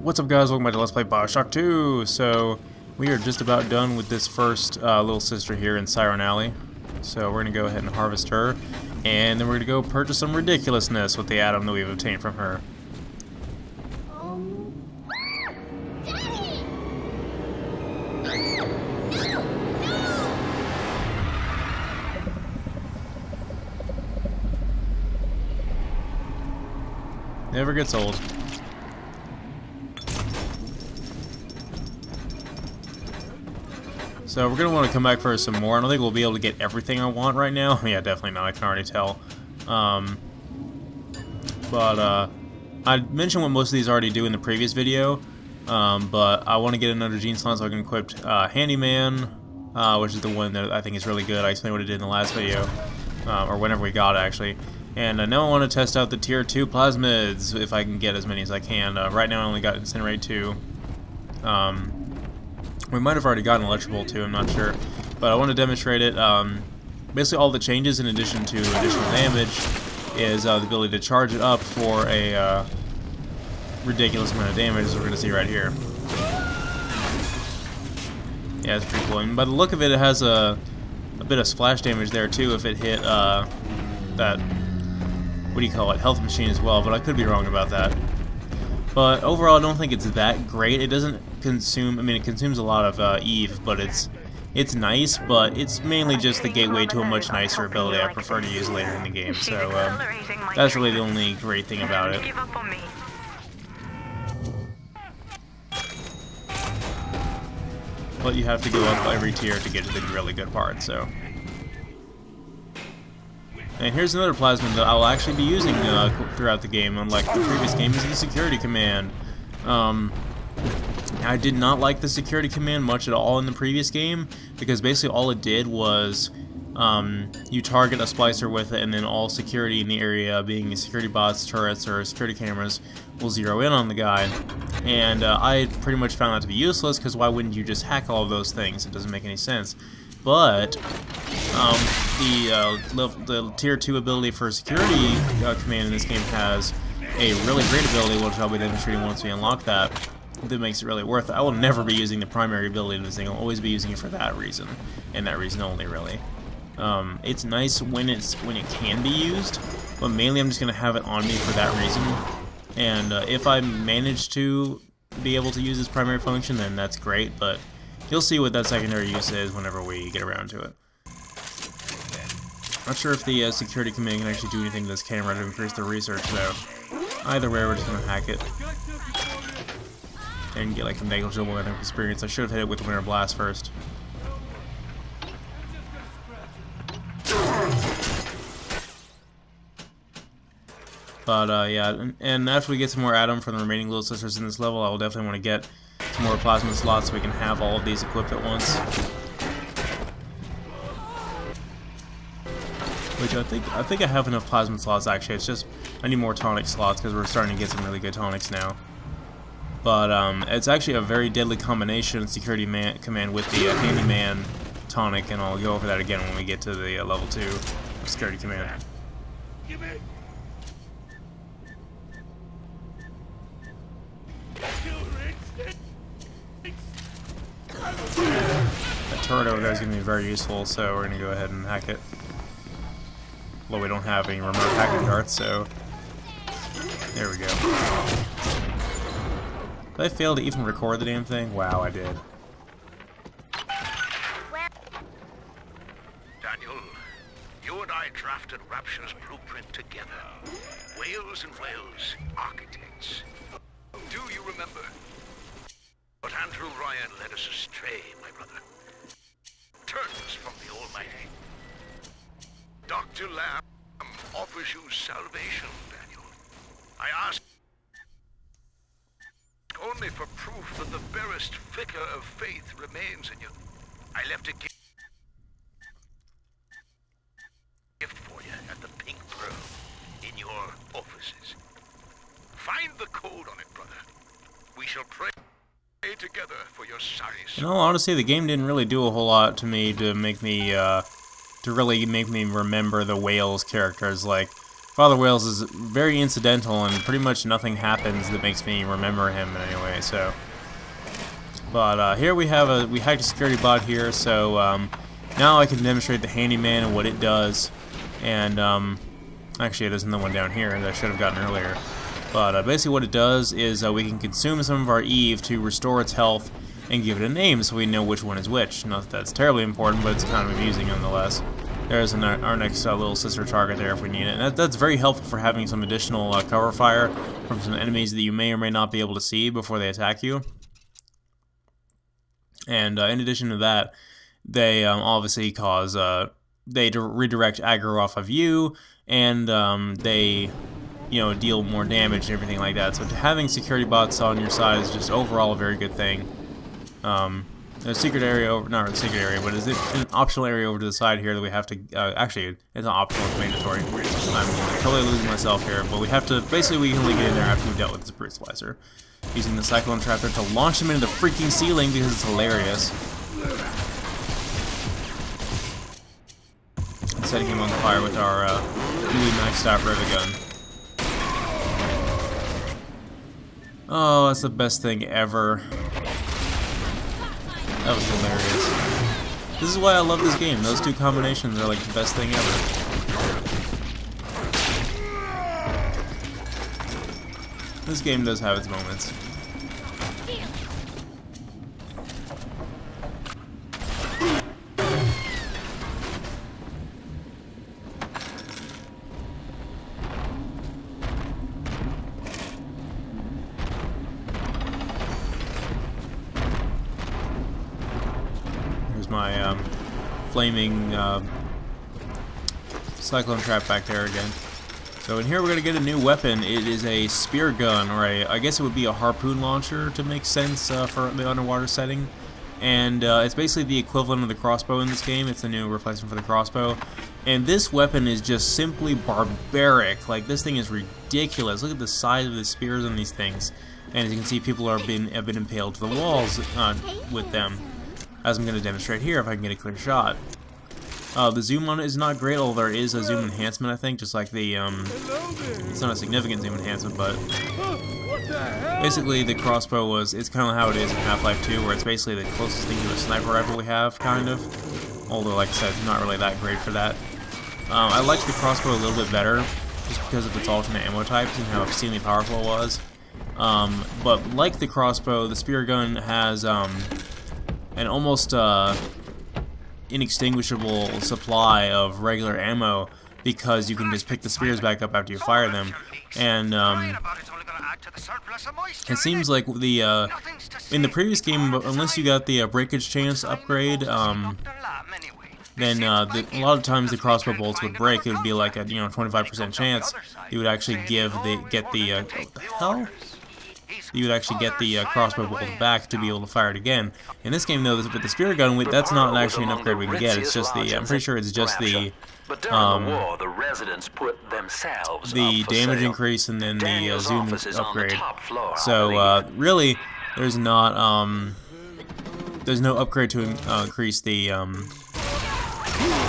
What's up, guys? Welcome back to Let's Play Bioshock 2. So, we are just about done with this first little sister here in Siren Ally. So, we're going to go ahead and harvest her. And then we're going to go purchase some ridiculousness with the atom that we've obtained from her. Never gets old. So we're going to want to come back for some more. I don't think we'll be able to get everything I want right now. Yeah, definitely not. I can already tell. I mentioned what most of these already do in the previous video. But I want to get another gene slot so I can equip Handyman, which is the one that I think is really good. I explained what it did in the last video, or whenever we got it, actually. And now I want to test out the Tier 2 plasmids, if I can get as many as I can. Right now I only got Incinerate 2. We might have already gotten Electrical 2, I'm not sure. But I want to demonstrate it. Basically all the changes, in addition to additional damage, is the ability to charge it up for a ridiculous amount of damage, as we're going to see right here. Yeah, it's pretty cool. And by the look of it, it has a bit of splash damage there too if it hit that, what do you call it, health machine as well, but I could be wrong about that. But overall, I don't think it's that great. It doesn't consume, I mean, it consumes a lot of Eve, but it's nice, but it's mainly just the gateway to a much nicer ability I prefer to use later in the game, so that's really the only great thing about it. But you have to go up every tier to get to the really good part, so. And here's another plasmid that I'll actually be using throughout the game, unlike the previous game, is the security command. I did not like the security command much at all in the previous game, because basically all it did was you target a splicer with it, and then all security in the area, being security bots, turrets, or security cameras, will zero in on the guy. And I pretty much found that to be useless, because why wouldn't you just hack all of those things? It doesn't make any sense. But the Tier 2 ability for security command in this game has a really great ability, which I'll be demonstrating once we unlock that. That makes it really worth it. I will never be using the primary ability of this thing. I'll always be using it for that reason, and that reason only, really. It's nice when it can be used, but mainly I'm just going to have it on me for that reason. And if I manage to be able to use its primary function, then that's great, but you'll see what that secondary use is whenever we get around to it. Not sure if the security command can actually do anything to this camera to increase the research, though. Either way, we're just going to hack it and get like a negligible amount of experience. I should have hit it with Winter Blast first. But yeah, and after we get some more Atom from the remaining little sisters in this level, I will definitely want to get some more plasma slots so we can have all of these equipped at once. Which I think I have enough plasma slots actually. It's just I need more tonic slots because we're starting to get some really good tonics now. But it's actually a very deadly combination security command with the Handyman tonic, and I'll go over that again when we get to the level 2 security command. That turret over there is going to be very useful, so we're going to go ahead and hack it. Well, we don't have any remote hacking darts, so there we go. Did I fail to even record the damn thing? Wow, I did. Daniel, you and I drafted Rapture's blueprint together. Wales and Wales, architects. Do you remember? But Andrew Ryan led us astray, my brother. Turned us from the Almighty. Dr. Lamb offers you salvation, Daniel. I ask only for proof that the barest flicker of faith remains in you. I left a gift for you at the Pink Pearl in your offices. Find the code on it, brother. We shall pray together for your sorry soul. In all honesty, the game didn't really do a whole lot to me to make me really make me remember the Wales characters. Like, Father Wales is very incidental, and pretty much nothing happens that makes me remember him in any way. So, but here we have we hacked a security bot here, so now I can demonstrate the handyman and what it does. And actually, there's another one down here that I should have gotten earlier. But basically, what it does is we can consume some of our Eve to restore its health and give it a name, so we know which one is which. Not that that's terribly important, but it's kind of amusing nonetheless. There's our next little sister target there if we need it. And that's very helpful for having some additional cover fire from some enemies that you may or may not be able to see before they attack you. And in addition to that, they obviously cause they redirect aggro off of you, and they deal more damage and everything like that. So having security bots on your side is just overall a very good thing. There's a secret area over, not a secret area, but is it an optional area over to the side here that we have to, actually, it's not optional, it's mandatory. I'm totally losing myself here, but we have to, basically we can only get in there after we've dealt with this brute slicer. Using the cyclone trap there to launch him into the freaking ceiling because it's hilarious. And setting him on fire with our newly maxed out rivet gun. Oh, that's the best thing ever. That was hilarious. This is why I love this game. Those two combinations are like the best thing ever. This game does have its moments. My flaming cyclone trap back there again. So in here we're going to get a new weapon. It is a spear gun, or I guess it would be a harpoon launcher to make sense for the underwater setting. And it's basically the equivalent of the crossbow in this game. It's a new replacement for the crossbow. And this weapon is just simply barbaric. Like, this thing is ridiculous. Look at the size of the spears on these things. And as you can see, people have been impaled to the walls with them. As I'm going to demonstrate here, if I can get a clear shot. The zoom on it is not great, although there is a zoom enhancement, I think, just like the, it's not a significant zoom enhancement, but basically the crossbow it's kind of how it is in Half-Life 2, where it's basically the closest thing to a sniper rifle we have, kind of. Although, like I said, it's not really that great for that. I liked the crossbow a little bit better, just because of its alternate ammo types and how obscenely powerful it was. But like the crossbow, the spear gun has, an almost inextinguishable supply of regular ammo, because you can just pick the spears back up after you fire them. And it seems like in the previous game, unless you got the breakage chance upgrade, then a lot of times the crossbow bolts would break. It would be like a 25% chance you would actually get the what the hell? You would actually get the crossbow bolt back to be able to fire it again. In this game, though, with the spear gun, that's not actually an upgrade we can get. It's just I'm pretty sure it's just the damage increase and then the zoom upgrade. So really, there's no upgrade to increase the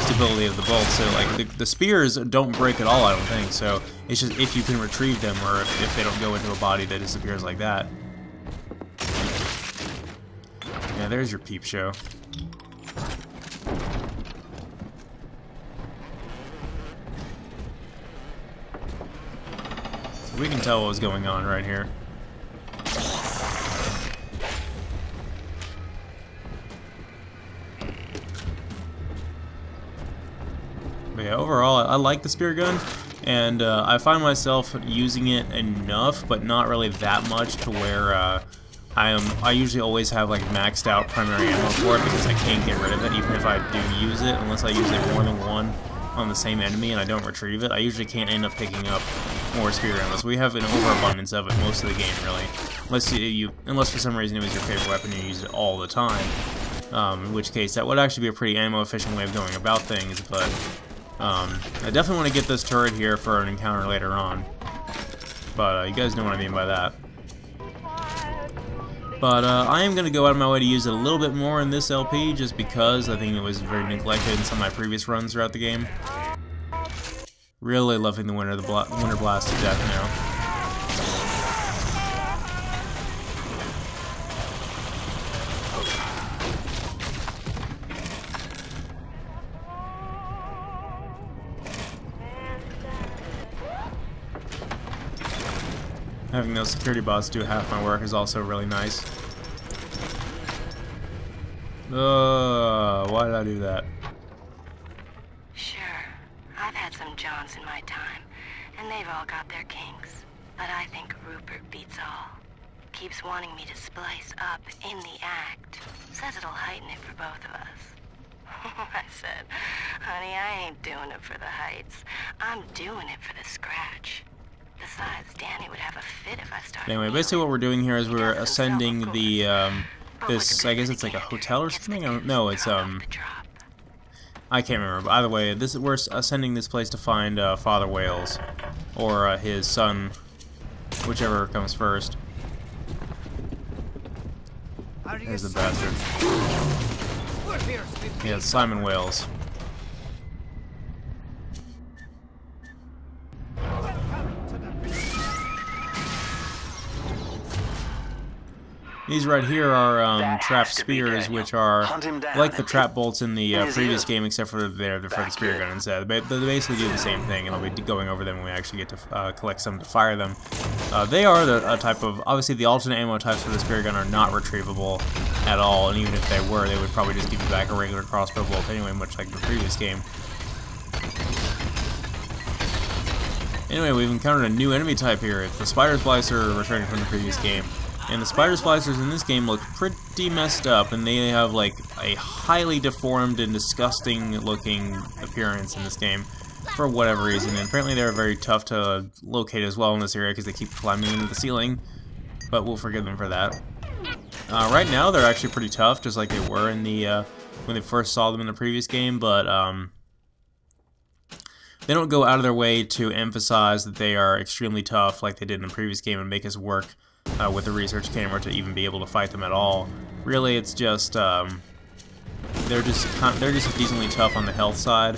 stability of the bolt. So like the spears don't break at all, I don't think. So it's just if you can retrieve them, or if they don't go into a body that disappears like that. Yeah, there's your peep show. So we can tell what was going on right here. But yeah, overall, I like the spear gun, and I find myself using it enough, but not really that much to where I usually always have like maxed out primary ammo for it, because I can't get rid of it even if I do use it, unless I use it more than one on the same enemy and I don't retrieve it. I usually can't end up picking up more spear ammo, so we have an overabundance of it most of the game, really, unless for some reason it was your favorite weapon and you use it all the time, in which case that would actually be a pretty ammo efficient way of going about things. But I definitely want to get this turret here for an encounter later on. But you guys know what I mean by that. But I am going to go out of my way to use it a little bit more in this LP, just because I think it was very neglected in some of my previous runs throughout the game. Really loving the Winter Blast to death now. Having those security bots do half my work is also really nice. Why did I do that? Sure, I've had some Johns in my time, and they've all got their kinks. But I think Rupert beats all. Keeps wanting me to splice up in the act. Says it'll heighten it for both of us. I said, honey, I ain't doing it for the heights. I'm doing it for the scratch. Besides, Danny would have a fit if I started. Anyway, basically what we're doing here is we're ascending the, this, I guess it's like a hotel or something? No, it's, I can't remember. But either way, we're ascending this place to find, Father Wales. Or, his son, whichever comes first. There's the bastard. Yeah, it's Simon Wales. These right here are trap spears, which are like the trap bolts in the previous game, except for they're for the spear gun instead. They basically do the same thing, and I'll be going over them when we actually get to collect some to fire them. They are the type of, obviously the alternate ammo types for the spear gun are not retrievable at all, and even if they were, they would probably just give you back a regular crossbow bolt anyway, much like the previous game. Anyway, we've encountered a new enemy type here. It's the Spider Splicer returning from the previous game. And the Spider Splicers in this game look pretty messed up, and they have like a highly deformed and disgusting looking appearance in this game for whatever reason. And apparently they're very tough to locate as well in this area because they keep climbing into the ceiling, but we'll forgive them for that. Right now they're actually pretty tough, just like they were in the when they first saw them in the previous game, but they don't go out of their way to emphasize that they are extremely tough like they did in the previous game and make us work with the research camera to even be able to fight them at all. Really, it's just they're just decently tough on the health side,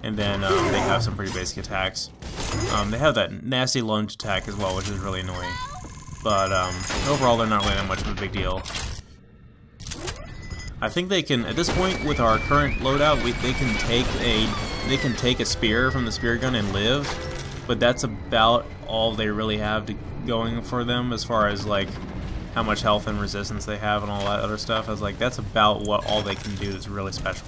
and then they have some pretty basic attacks. They have that nasty lunge attack as well, which is really annoying. But overall, they're not really that much of a big deal. I think they can, at this point, with our current loadout, they can take a spear from the spear gun and live, but that's about all they really have going for them as far as like how much health and resistance they have and all that other stuff. I was like, that's about all they can do that's really special.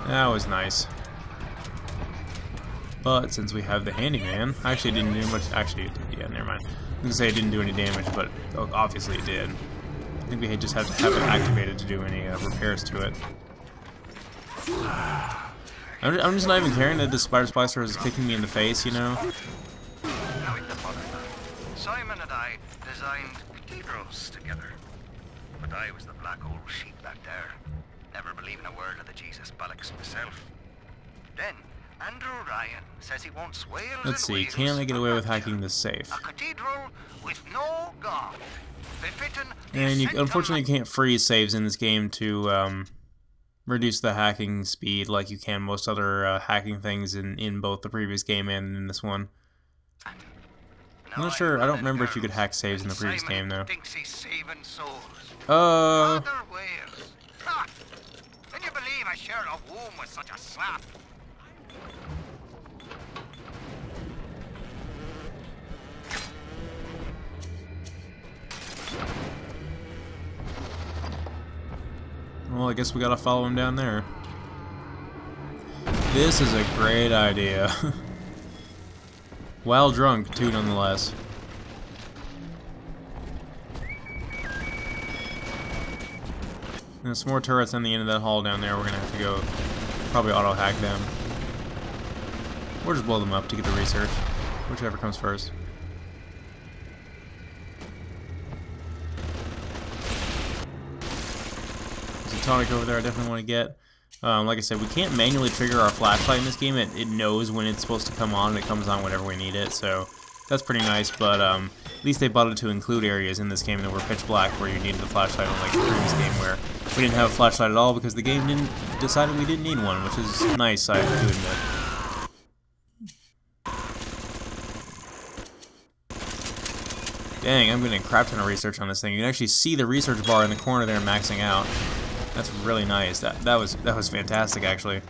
That was nice. But since we have the handyman, I actually didn't do much. Actually, yeah, never mind. I was gonna say it didn't do any damage, but obviously it did. I think we just have to have it activated to do any repairs to it. I'm just not even caring that the Spider Splicer is kicking me in the face, you know? Simon and I designed cathedrals together. But I was the black old sheep back there, never believing a word of the Jesus bollocks myself. Then Andrew Ryan says he wants whales. Let's see, can I get away with hacking this safe? A cathedral with no god. And you unfortunately can't freeze saves in this game to reduce the hacking speed like you can most other hacking things in both the previous game and in this one. I'm not sure, I don't remember if you could hack saves in the previous game though. Thinks he's saving souls. Uh... Other whales. Ha! Can you believe I shared a womb with such a slap? Well, I guess we gotta follow him down there. This is a great idea. While drunk, too, nonetheless. There's some more turrets on the end of that hall down there. We're gonna have to go probably auto-hack them. Or just blow them up to get the research. Whichever comes first. There's a tonic over there I definitely want to get. Like I said, we can't manually trigger our flashlight in this game. It knows when it's supposed to come on, and it comes on whenever we need it, so That's pretty nice, but at least they bothered to include areas in this game that were pitch black where you needed the flashlight, unlike the previous game where we didn't have a flashlight at all because the game decided we didn't need one, which is nice, I have to admit. Dang, I'm getting a crap ton of research on this thing. You can actually see the research bar in the corner there maxing out. That's really nice. That was fantastic, actually.